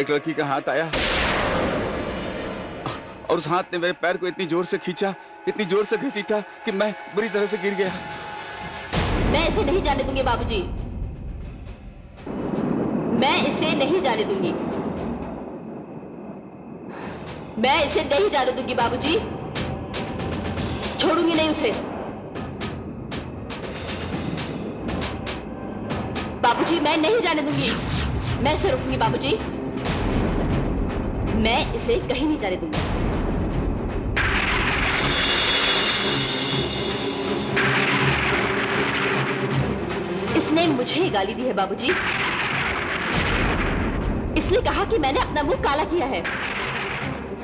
एक लड़की का हाथ आया और उस हाथ ने मेरे पैर को इतनी जोर से खींचा, इतनी जोर से घसीटा कि मैं बुरी तरह से गिर गया। मैं इसे नहीं जाने दूंगी बाबूजी, मैं इसे नहीं जाने दूंगी, मैं इसे नहीं जाने दूंगी बाबूजी, छोड़ूंगी नहीं उसे। बाबूजी मैं नहीं जाने दूंगी, मैं इसे रोकूंगी बाबूजी, मैं इसे कहीं नहीं जाने दूंगी। इसने मुझे ही गाली दी है बाबूजी, इसने कहा कि मैंने अपना मुंह काला किया है।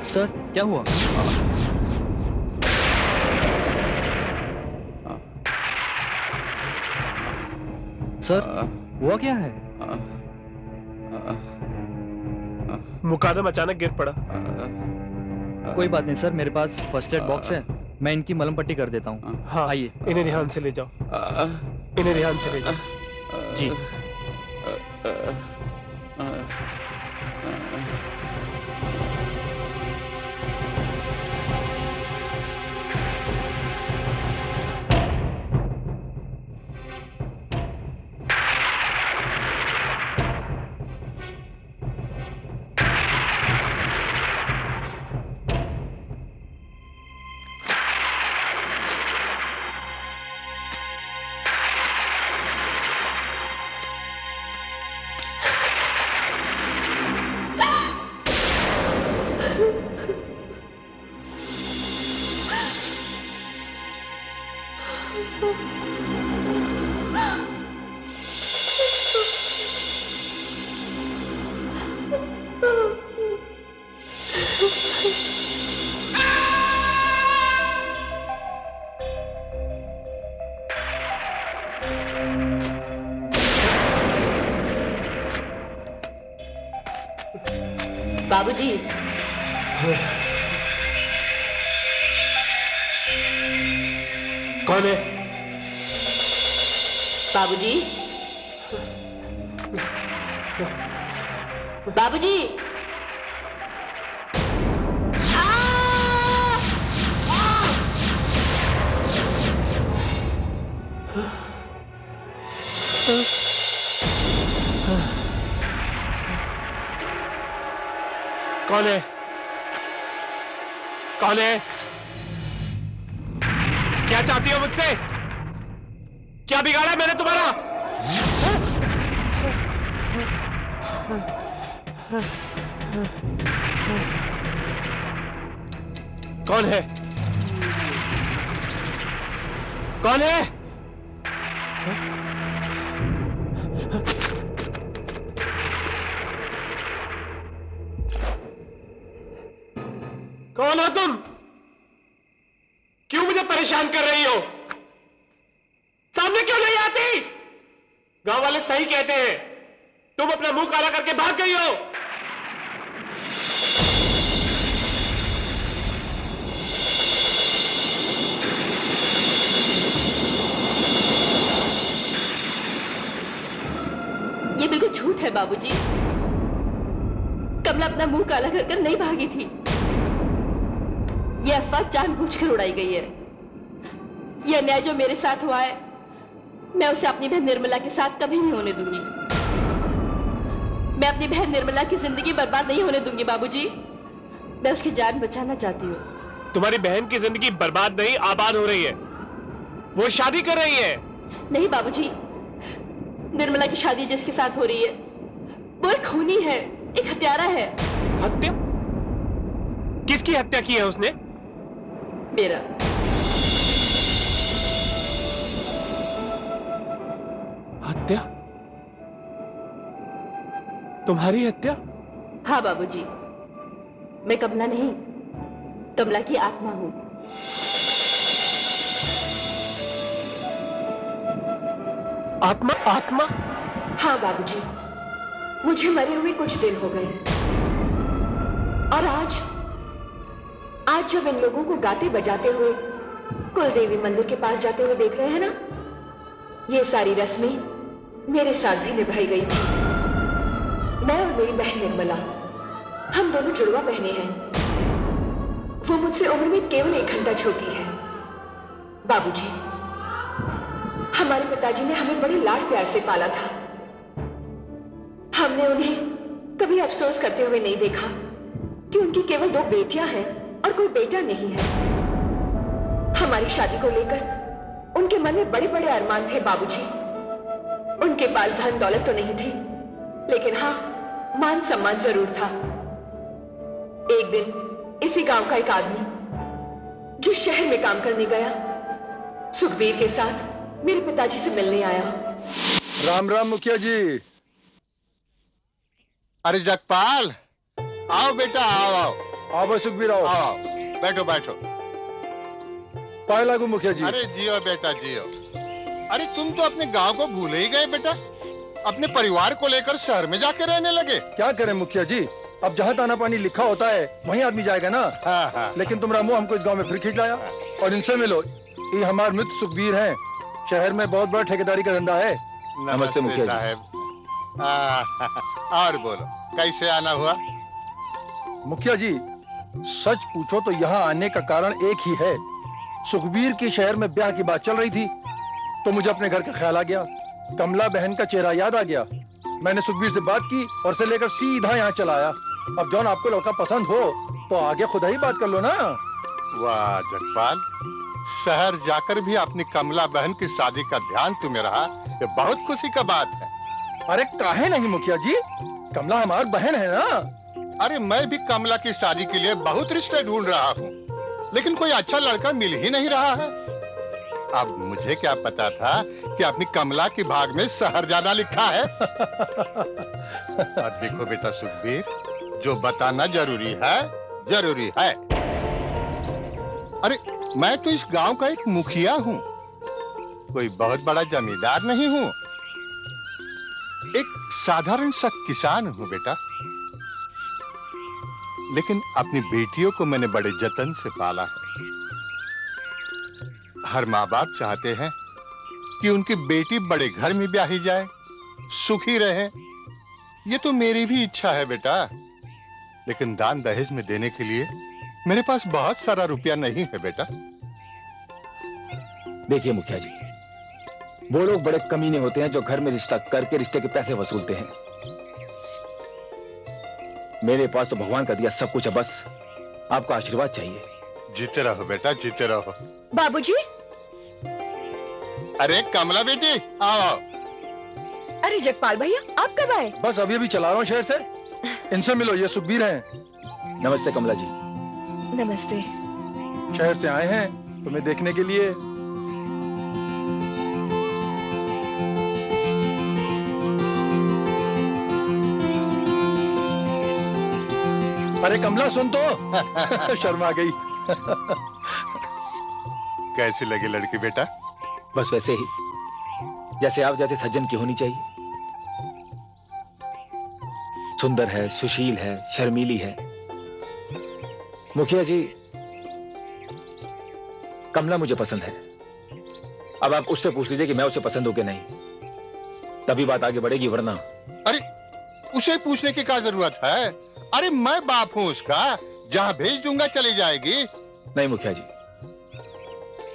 सर क्या हुआ? सर हुआ क्या है? मुकादम अचानक गिर पड़ा। कोई बात नहीं सर, मेरे पास फर्स्ट एड बॉक्स है, मैं इनकी मलम पट्टी कर देता हूँ। हाँ आइए। इन्हें ध्यान से ले जाओ, इन्हें ध्यान से ले जाओ। जी। बाबूजी कौन है? बाबूजी बाबूजी कौन है? कौन है? क्या चाहती हो मुझसे? क्या बिगाड़ा मैंने तुम्हारा? कौन है? कौन है? कौन हो तुम? क्यों मुझे परेशान कर रही हो? सामने क्यों नहीं आती? गांव वाले सही कहते हैं, तुम अपना मुंह काला करके भाग गई हो। ये बिल्कुल झूठ है बाबूजी, कमला अपना मुंह काला कर कर नहीं भागी थी, यह अफवाह जानबूझकर उड़ाई गई है। यह अन्याय जो मेरे साथ हुआ है, मैं उसे अपनी बहन निर्मला के साथ कभी नहीं होने दूंगी। मैं अपनी बहन निर्मला की जिंदगी बर्बाद नहीं होने दूंगी बाबूजी, मैं उसकी जान बचाना चाहती हूँ। तुम्हारी बहन की जिंदगी बर्बाद नहीं, आबाद हो रही है। वो शादी कर रही है। नहीं बाबूजी, निर्मला की शादी जिसके साथ हो रही है वो एक खूनी है, एक हत्यारा है। हत्या? किसकी हत्या की है उसने? मेरा। हत्या? तुम्हारी हत्या? हाँ बाबूजी, मैं कमला नहीं, कमला की आत्मा हूं। आत्मा? आत्मा? हाँ बाबूजी, मुझे मरे हुए कुछ दिन हो गए, और आज जब इन लोगों को गाते बजाते हुए कुलदेवी मंदिर के पास जाते हुए देख रहे हैं ना, ये सारी रस्में मेरे साथ भी निभाई गई थी। मैं और मेरी बहन निर्मला, हम दोनों जुड़वा बहनें हैं। वो मुझसे उम्र में केवल 1 घंटा छोटी है। बाबूजी, हमारे पिताजी ने हमें बड़े लाड प्यार से पाला था। हमने उन्हें कभी अफसोस करते हुए नहीं देखा कि उनकी केवल 2 बेटियां हैं और कोई बेटा नहीं है। हमारी शादी को लेकर उनके मन में बड़े बड़े अरमान थे बाबूजी। उनके पास धन दौलत तो नहीं थी, लेकिन हाँ, मान सम्मान जरूर था। एक दिन इसी गांव का एक आदमी जो शहर में काम करने गया, सुखबीर के साथ मेरे पिताजी से मिलने आया। राम राम मुखिया जी। अरे जगपाल, आओ बेटा, आओ आओ आओ भाई सुखबीर, आओ आओ, बैठो बैठो। पाए लागू मुखिया जी। अरे जियो बेटा जियो। अरे तुम तो अपने गांव को भूल ही गए बेटा, अपने परिवार को लेकर शहर में जाके रहने लगे। क्या करें मुखिया जी, अब जहाँ ताना पानी लिखा होता है वहीं आदमी जाएगा ना। हाँ हाँ। लेकिन तुम रामू हमको इस गांव में फिर खींच लाया। और इनसे मिलो, ये हमारे मित्र सुखबीर हैं। शहर में बहुत बड़ा ठेकेदारी का धंधा है। नमस्ते मुखिया साहब। और बोलो, कैसे आना हुआ? मुखिया जी, सच पूछो तो यहाँ आने का कारण एक ही है। सुखबीर की शहर में ब्याह की बात चल रही थी तो मुझे अपने घर का ख्याल आ गया। कमला बहन का चेहरा याद आ गया। मैंने सुखबीर से बात की और से लेकर सीधा यहाँ चला आया। अब जौन आपको लड़का पसंद हो तो आगे खुद ही बात कर लो ना। वाह जगपाल, शहर जाकर भी अपनी कमला बहन की शादी का ध्यान तुम्हें रहा, ये बहुत खुशी का बात है। अरे काहे नहीं मुखिया जी, कमला हमारी बहन है ना। अरे मैं भी कमला की शादी के लिए बहुत रिश्ते ढूंढ रहा हूँ, लेकिन कोई अच्छा लड़का मिल ही नहीं रहा है। अब मुझे क्या पता था कि अपनी कमला की भाग में शहर जाना लिखा है। और देखो बेटा सुखबीर, जो बताना जरूरी है जरूरी है। अरे मैं तो इस गांव का एक मुखिया हूँ, कोई बहुत बड़ा जमींदार नहीं हूँ। एक साधारण सा किसान हूँ बेटा, लेकिन अपनी बेटियों को मैंने बड़े जतन से पाला है। हर माँ बाप चाहते हैं कि उनकी बेटी बड़े घर में ब्याही जाए, सुखी रहे। ये तो मेरी भी इच्छा है बेटा, लेकिन दान दहेज में देने के लिए मेरे पास बहुत सारा रुपया नहीं है बेटा। देखिए मुखिया जी, वो लोग बड़े कमीने होते हैं जो घर में रिश्ता करके रिश्ते के पैसे वसूलते हैं। मेरे पास तो भगवान का दिया सब कुछ है, बस आपका आशीर्वाद चाहिए। जीते रहो बेटा, जीते रहो। बाबूजी, अरे कमला बेटी, आओ। अरे जगपाल भैया, आप कब आए? बस अभी अभी चला रहा हूँ शहर से। इनसे मिलो, ये सुखबीर हैं। नमस्ते कमला जी। नमस्ते। शहर से आए हैं तुम्हें देखने के लिए। अरे कमला सुन तो। शर्मा गई। कैसी लगी लड़की बेटा? बस वैसे ही जैसे आप जैसे सज्जन की होनी चाहिए। सुंदर है, सुशील है, शर्मीली है। मुखिया जी, कमला मुझे पसंद है। अब आप उससे पूछ लीजिए कि मैं उसे पसंद हूं कि नहीं, तभी बात आगे बढ़ेगी, वरना। अरे उसे पूछने की क्या जरूरत है? अरे मैं बाप हूँ उसका, जहाँ भेज दूंगा चली जाएगी। नहीं मुखिया जी,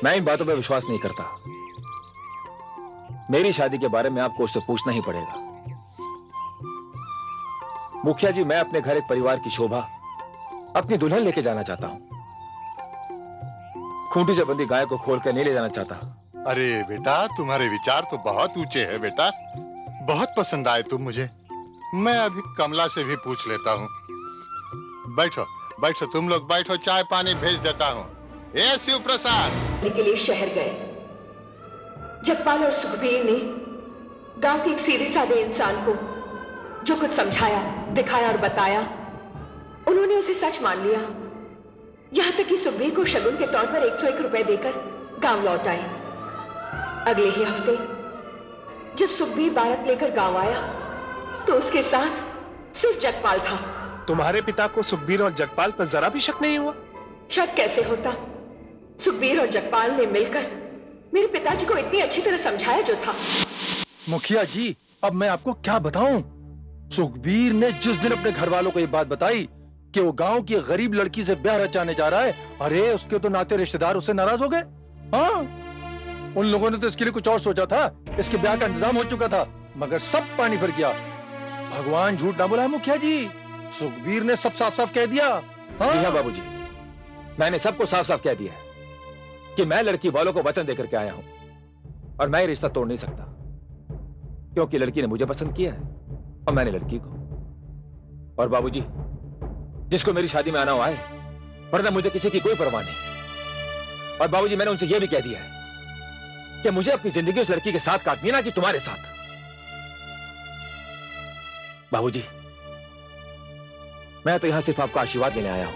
मैं इन बातों पर विश्वास नहीं करता। मेरी शादी के बारे में आपको उससे पूछना ही पड़ेगा। मुखिया जी, मैं अपने घर एक परिवार की शोभा अपनी दुल्हन लेके जाना चाहता हूं। खूंटी से बंधी गाय को खोल कर नहीं ले जाना चाहता। अरे बेटा, तुम्हारे विचार तो बहुत ऊंचे हैं बेटा, बहुत पसंद आए तुम मुझे। मैं अभी कमला से भी पूछ लेता हूँ। बैठो बैठो, तुम लोग बैठो, चाय पानी भेज देता हूँ। ए शिव प्रसाद। के लिए शहर गए। जगपाल और सुखबीर ने गांव के एक सीधे साधे इंसान को जो कुछ समझाया, दिखाया और बताया, उन्होंने उसे सच मान लिया। यहां तक कि सुखबीर को शगुन के तौर पर 101 रुपए देकर गांव लौट आए। अगले ही हफ्ते जब सुखबीर बारात लेकर गांव आया तो उसके साथ सिर्फ जगपाल था। तुम्हारे पिता को सुखबीर और जगपाल पर जरा भी शक नहीं हुआ? शक कैसे होता? सुखबीर और जगपाल ने मिलकर मेरे पिताजी को इतनी अच्छी तरह समझाया जो था। मुखिया जी, अब मैं आपको क्या बताऊं? सुखबीर ने जिस दिन अपने घर वालों को ये बात बताई कि वो गांव की गरीब लड़की से ब्याह रचाने जा रहा है, अरे उसके तो नाते रिश्तेदार उससे नाराज हो गए। हाँ, उन लोगों ने तो इसके लिए कुछ और सोचा था, इसके ब्याह का इंतजाम हो चुका था, मगर सब पानी भर गया। भगवान झूठ ना बोला है मुखिया जी, सुखबीर ने सब साफ साफ कह दिया। हाँ? जी हाँ बाबूजी, मैंने सबको साफ साफ कह दिया है कि मैं लड़की वालों को वचन देकर के आया हूं और मैं ये रिश्ता तोड़ नहीं सकता, क्योंकि लड़की ने मुझे पसंद किया है और मैंने लड़की को। और बाबूजी, जिसको मेरी शादी में आना हो आए, वरना मुझे किसी की कोई परवाह नहीं। और बाबूजी, मैंने उनसे यह भी कह दिया है कि मुझे अपनी जिंदगी उस लड़की के साथ काटनी है, ना कि तुम्हारे साथ। बाबूजी, मैं तो यहां सिर्फ आपका आशीर्वाद लेने आया हूं।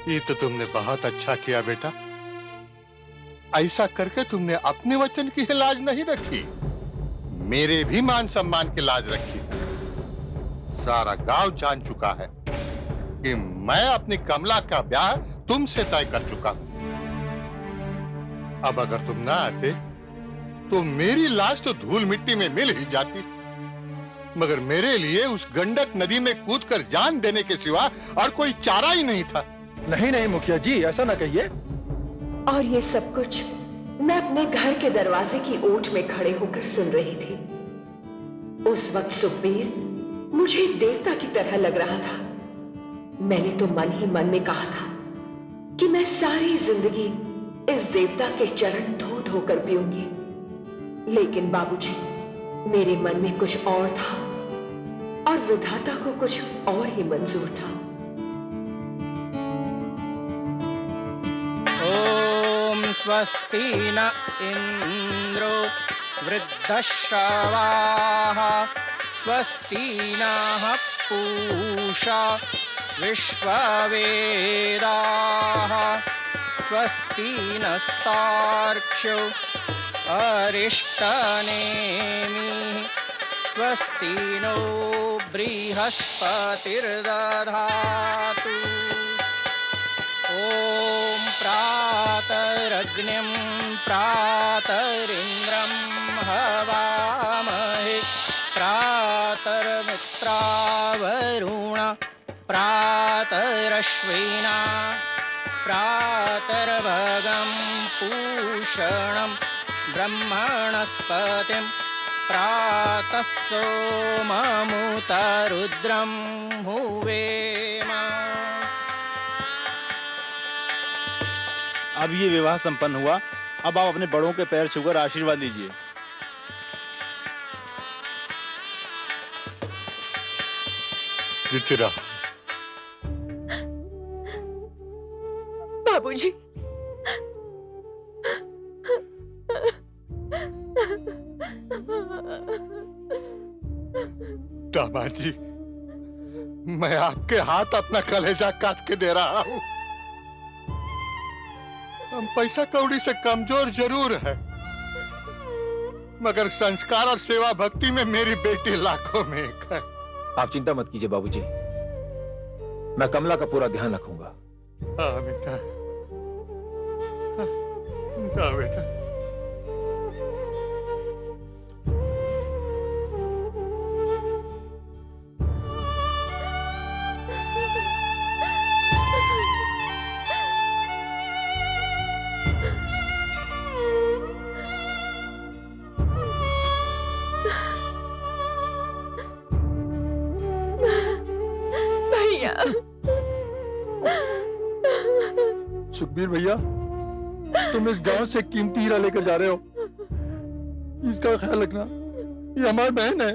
ये तो तुमने बहुत अच्छा किया बेटा। ऐसा करके तुमने अपने वचन की लाज नहीं रखी, मेरे भी मान सम्मान की लाज रखी। सारा गांव जान चुका है कि मैं अपनी कमला का ब्याह तुमसे तय कर चुका हूं। अब अगर तुम ना आते तो मेरी लाश तो धूल मिट्टी में मिल ही जाती, मगर मेरे लिए उस गंडक नदी में कूदकर जान देने के सिवा और कोई चारा ही नहीं था। नहीं नहीं मुखिया जी, ऐसा ना कहिए। और ये सब कुछ मैं अपने घर के दरवाजे की ओट में खड़े होकर सुन रही थी। उस वक्त सुखबीर मुझे देवता की तरह लग रहा था। मैंने तो मन ही मन में कहा था कि मैं सारी जिंदगी इस देवता के चरण धो धो कर पीऊंगी। लेकिन बाबूजी, मेरे मन में कुछ और था और विधाता को कुछ और ही मंजूर था। ओम स्वस्ति न इंद्रो वृद्धश्रवाः स्वस्ति नः पूषा विश्ववेदाः स्वस्ति नस्तार्क्ष्यो अरिष्टनेमिः स्वस्ति नो बृहस्पतिर्दधातु। ॐ प्रातरग्निं प्रातरिन्द्रं हवामहे प्रातर्मित्रावरुण प्रातरश्विना प्रातर्भगं पूषणं ब्रह्मणस्पतिं प्रातः सोममुतरुद्रं हुवेम। अब ये विवाह संपन्न हुआ। अब आप अपने बड़ों के पैर छूकर आशीर्वाद लीजिए। जीती रहो। बाबूजी, दामाद जी, मैं आपके हाथ अपना कलेजा काट के दे रहा हूं। हम पैसा कौड़ी से कमजोर जरूर है, मगर संस्कार और सेवा भक्ति में मेरी बेटी लाखों में एक है। आप चिंता मत कीजिए बाबूजी, मैं कमला का पूरा ध्यान रखूंगा। हाँ बेटा, हाँ बेटा। सुखबीर भैया, तुम इस गांव से कीमती हीरा लेकर जा रहे हो, इसका ख्याल रखना, ये हमारी बहन है।